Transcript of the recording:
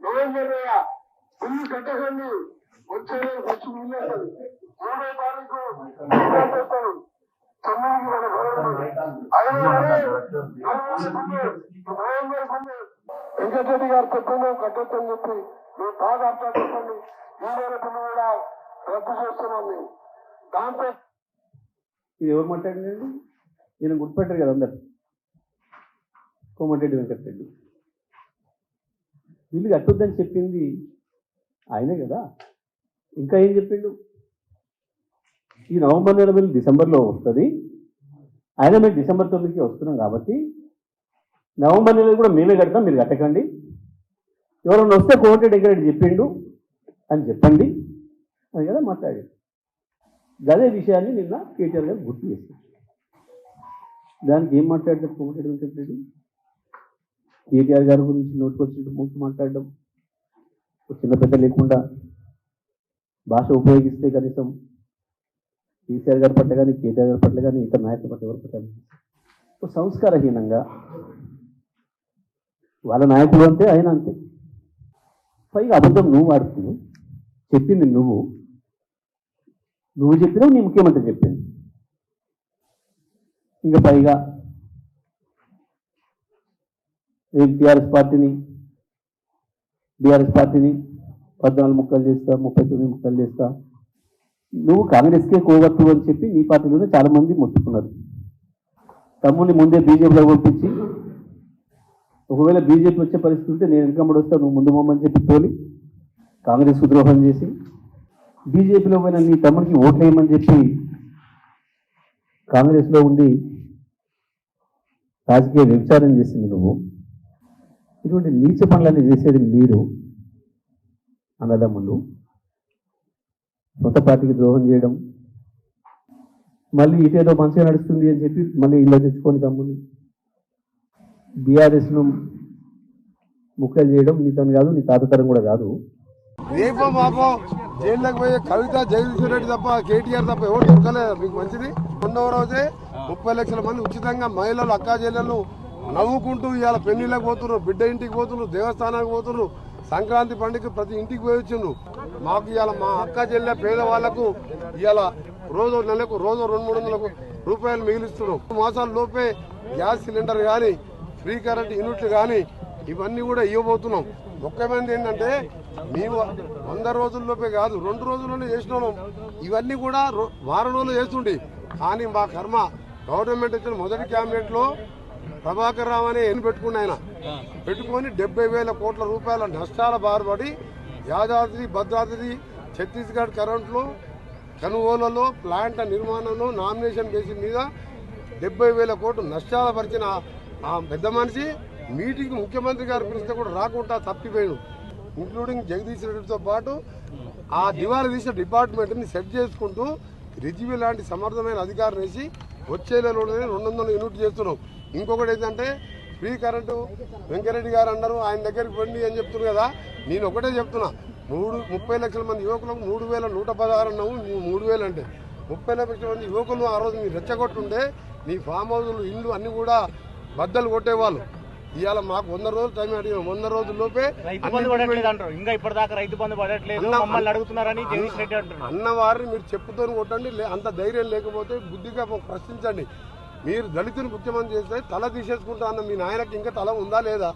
November bill కట్టకండి, వచ్చే ఖర్చు మిగిలేదు. 3వ తారీఖు చేస్తాను. 9 వెంకటరెడ్డి గారు చెప్పండి కట్టొచ్చని చెప్పి మీరు బాగా అర్థం చెప్పండి. ఈ నెల బిల్లు కూడా రద్దు చేస్తున్నాం మేము. దాంతో ఇది ఎవరు మాట్లాడిందండి? ఈయన గుర్తుపెట్టారు కదా అందరు, కోమటిరెడ్డి వెంకటరెడ్డి. వీళ్ళు కట్టొద్దని చెప్పింది ఆయనే కదా. ఇంకా ఏం చెప్పిండు? ఈ నవంబర్ నెల బిల్లు డిసెంబర్లో వస్తుంది, ఆయన మేము డిసెంబర్ 9కి వస్తున్నాం కాబట్టి నవంబర్ నెల కూడా మేమే కడతాం, మీరు కట్టకండి. ఎవరన్నా వస్తే కోమటిరెడ్డి వెంకటరెడ్డి చెప్పిండు అని చెప్పండి అని కదా మాట్లాడాడు. అదే విషయాన్ని నిన్న కేటీఆర్ గారు గుర్తు చేశారు. దానికి ఏం మాట్లాడతారు కోమటిరెడ్డి వెంకటరెడ్డి? కేటీఆర్ గారి గురించి నోటుకొచ్చినట్టు ముందు మాట్లాడడం, చిన్న పెద్ద లేకుండా భాష ఉపయోగిస్తే కనీసం కేసీఆర్ గారి పట్ల కానీ కేటీఆర్ గారి పట్ల కానీ ఇతర నాయకుల పట్ల ఎవరి పట్ల సంస్కారహీనంగా వాళ్ళ నాయకులు అంతే, ఆయన అంతే. పైగా అబద్ధం నువ్వు వాడుతున్నావు, చెప్పింది నువ్వు చెప్పినావు, నీ ముఖ్యమంత్రి చెప్పింది. ఇంకా పైగా బీఆర్ఎస్ పార్టీని 14 ముక్కలు చేస్తా, 39 ముక్కలు చేస్తా, నువ్వు కాంగ్రెస్కే కోవట్టు అని చెప్పి నీ పార్టీలోనే చాలా మంది మొత్తుకున్నారు. తమ్ముని ముందే బీజేపీలో పంపించి ఒకవేళ బీజేపీ వచ్చే పరిస్థితి ఉంటే నేను వెనకమ్మడి వస్తా, నువ్వు ముందు మమ్మని చెప్పి తోలి కాంగ్రెస్ ద్రోహం చేసి బీజేపీలో పోయిన నీ తమ్ముడికి ఓట్లేయమని చెప్పి కాంగ్రెస్లో ఉండి రాజకీయ వ్యభిచారం చేసింది నువ్వు. ఇటువంటి నీచ పనులన్నీ చేసేది మీరు అన్నదమ్ములు. సొంత పార్టీకి ద్రోహం చేయడం, మళ్ళీ ఇటేదో మంచిగా నడుస్తుంది అని చెప్పి మళ్ళీ ఇల్లు తెచ్చుకొని తమ్ముని బీఆర్ఎస్ను ముక్కలు చేయడం నీతో కాదు, నీ తాతతరం కూడా కాదు. రేపో మాపో జైల్లోకి పోయే కవిత, జగదీశ్వర్ రెడ్డి తప్ప కేటీఆర్ తప్ప ఎవరు దొరకలేదు మీకు మంచిది. 2వ రోజే 30 లక్షల మంది ఉచితంగా మహిళలు అక్కా చెల్లెళ్ళు నవ్వుకుంటూ ఇవాళ పెళ్లిళ్ళకి పోతున్నారు, బిడ్డ ఇంటికి పోతున్నారు, దేవస్థానానికి పోతున్నారు, సంక్రాంతి పండుగ ప్రతి ఇంటికి పోయి వచ్చిండ్రు. మాకు ఇవాళ మా అక్క చెల్లె పేదవాళ్లకు ఇవాళ నెలకు 200-300 రూపాయలు మిగిలిస్తున్నాం. 3 మాసాల లోపే గ్యాస్ సిలిండర్ కానీ ఫ్రీ కరెంట్ యూనిట్లు కానీ ఇవన్నీ కూడా ఇవ్వబోతున్నాం. ముఖ్యమైనది ఏంటంటే మేము 100 రోజుల్లోపే కాదు 2 రోజుల్లోనే చేసిన ఇవన్నీ కూడా వారం రోజులు చేస్తుండే. కానీ మా కర్మ గవర్నమెంట్ వచ్చిన మొదటి క్యాబినెట్లో ప్రభాకర్ రావు అని పెట్టుకుని ఆయన పెట్టుకొని 70,000 కోట్ల రూపాయల నష్టాల బారుపడి యాదాద్రి, భద్రాద్రి, ఛత్తీస్గఢ్ కరెంట్లో కొనుగోళ్లలో, ప్లాంట్ల నిర్మాణంలో నామినేషన్ బేసిస్ మీద 70,000 కోట్లు నష్టాల పరిచిన ఆ పెద్ద మనిషి మీటింగ్ ముఖ్యమంత్రి గారు పిలిస్తే కూడా రాకుండా తప్పిపోయాడు. ఇంక్లూడింగ్ జగదీష్ రెడ్డితో పాటు ఆ దివాళా తీసిన డిపార్ట్మెంట్ని సెట్ చేసుకుంటూ రిజ్వీ లాంటి సమర్థమైన అధికారులు వేసి వచ్చే నెలలోనే 200 యూనిట్లు చేస్తున్నాం. ఇంకొకటి ఏంటంటే ఫ్రీ కరెంటు వెంకరెడ్డి గారు అన్నారు, ఆయన దగ్గరికి పండి అని చెప్తున్నారు కదా. నేను ఒకటే చెప్తున్నా, 30 లక్షల మంది యువకులకు 3,116 అన్నావు, నువ్వు 3,000 అంటే 30 లక్షల మంది యువకులు ఆ రోజు మీరు రెచ్చగొట్టుండే నీ ఫామ్ హౌస్లు, ఇల్లు అన్ని కూడా బద్దలు కొట్టేవాళ్ళు. ఇవాళ మాకు 100 రోజులు టైం అడిగాం, 100 రోజుల్లోపే ఇంకా ఇప్పటిదాకా రైతు బంధు పడట్లేదు అడుగుతున్నారని అన్నవారిని మీరు చెప్పుతో కొట్టండి. అంత ధైర్యం లేకపోతే బుద్ధిగా ప్రశ్నించండి. మీరు దళితుని ముఖ్యమంత్రి చేస్తే తల తీసేసుకుంటా అన్న మీ నాయనకి ఇంకా తల ఉందా లేదా?